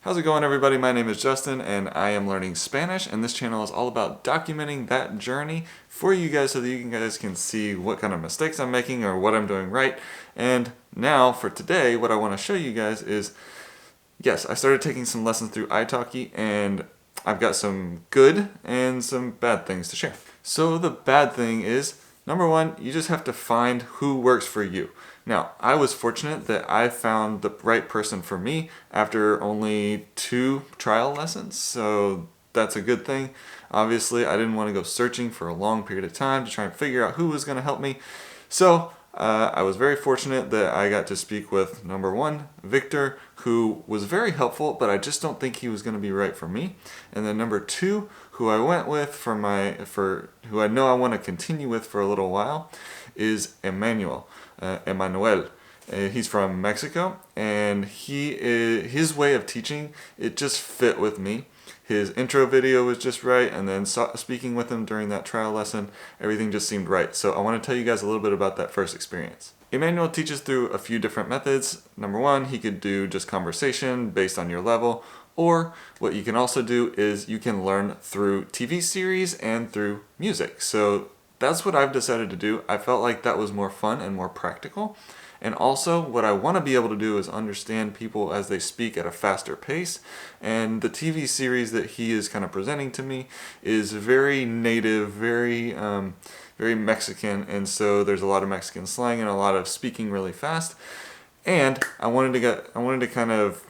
How's it going, everybody? My name is Justin and I am learning Spanish, and this channel is all about documenting that journey for you guys so that you guys can see what kind of mistakes I'm making or what I'm doing right. And now for today, what I want to show you guys is, yes, I started taking some lessons through ITALKI and I've got some good and some bad things to share. So the bad thing is, number one, you just have to find who works for you. Now, I was fortunate that I found the right person for me after only 2 trial lessons, so that's a good thing. Obviously, I didn't want to go searching for a long period of time to try and figure out who was going to help me. So I was very fortunate that I got to speak with, number one, Victor, who was very helpful, but I just don't think he was going to be right for me. And then number 2, who I went with for who I know I want to continue with for a little while, is Emmanuel. Emmanuel. He's from Mexico, and his way of teaching, it just fit with me. His intro video was just right, and then speaking with him during that trial lesson, everything just seemed right. So I want to tell you guys a little bit about that first experience. Emmanuel teaches through a few different methods. Number one, he could do just conversation based on your level, or what you can also do is you can learn through TV series and through music. So that's what I've decided to do. I felt like that was more fun and more practical. And also, what I want to be able to do is understand people as they speak at a faster pace. And the TV series that he is kind of presenting to me is very native, very Mexican. And so there's a lot of Mexican slang and a lot of speaking really fast. And I wanted to kind of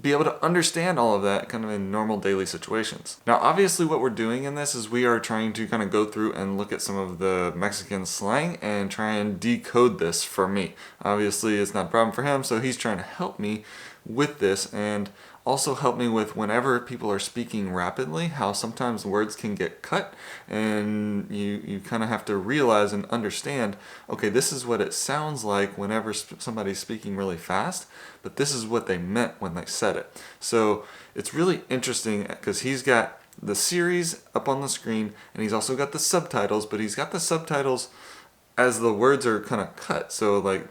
be able to understand all of that kind of in normal daily situations. Now, obviously what we're doing in this is we are trying to kind of go through and look at some of the Mexican slang and try and decode this for me. Obviously it's not a problem for him, so he's trying to help me with this and also help me with whenever people are speaking rapidly, how sometimes words can get cut, and you kind of have to realize and understand, okay, this is what it sounds like whenever somebody's speaking really fast, but this is what they meant when they said it. So it's really interesting because he's got the series up on the screen and he's also got the subtitles, but he's got the subtitles as the words are kind of cut. So like,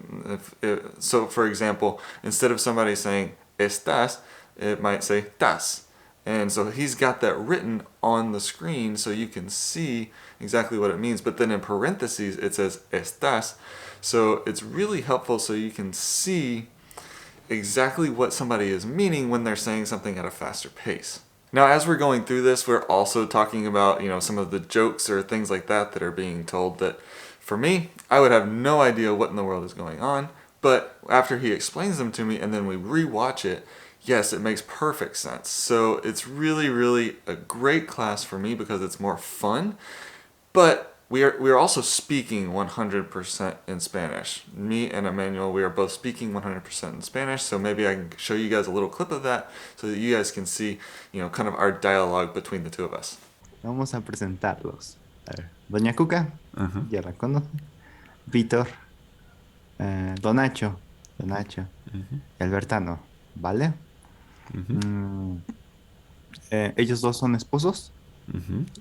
so for example, instead of somebody saying estás, it might say tas. And so he's got that written on the screen so you can see exactly what it means. But then in parentheses, it says estás. So it's really helpful so you can see exactly what somebody is meaning when they're saying something at a faster pace. Now, as we're going through this, we're also talking about, some of the jokes or things like that that are being told that, for me, I would have no idea what in the world is going on. But after he explains them to me and then we rewatch it, yes, it makes perfect sense. So it's really, really a great class for me because it's more fun. But we are also speaking 100% in Spanish. Me and Emmanuel, we are both speaking 100% in Spanish. So maybe I can show you guys a little clip of that so that you guys can see, kind of our dialogue between the two of us. Vamos a presentarlos. A ver, Doña Cuca, ya la conoce. Víctor, Don Nacho, y Albertano, ¿vale? Ellos dos son esposos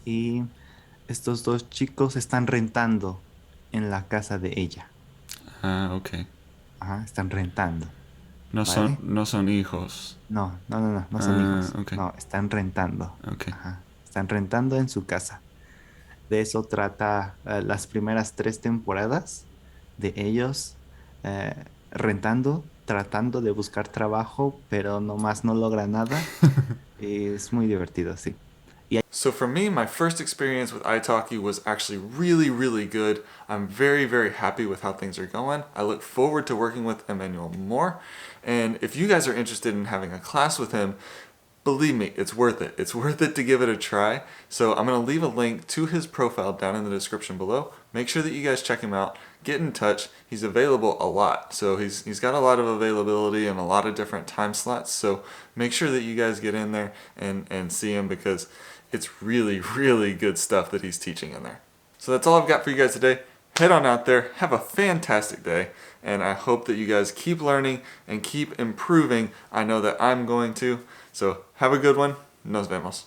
y estos dos chicos están rentando en la casa de ella. Ah, ok. Ajá, están rentando. No, ¿vale? no son hijos. No son hijos. Okay. No, están rentando. Okay. Ajá, están rentando en su casa. De eso trata las primeras 3 temporadas de ellos rentando, tratando de buscar trabajo, pero nomás no logra nada. Es muy divertido, sí. So for me, my first experience with iTalki was actually really, really good. I'm very, very happy with how things are going. I look forward to working with Emmanuel more. And if you guys are interested in having a class with him, believe me, it's worth it. It's worth it to give it a try. So I'm going to leave a link to his profile down in the description below. Make sure that you guys check him out. Get in touch. He's available a lot. So he's got a lot of availability and a lot of different time slots. So make sure that you guys get in there and see him because it's really, really good stuff that he's teaching in there. So that's all I've got for you guys today. Head on out there, have a fantastic day, and I hope that you guys keep learning and keep improving. I know that I'm going to. So have a good one. Nos vemos.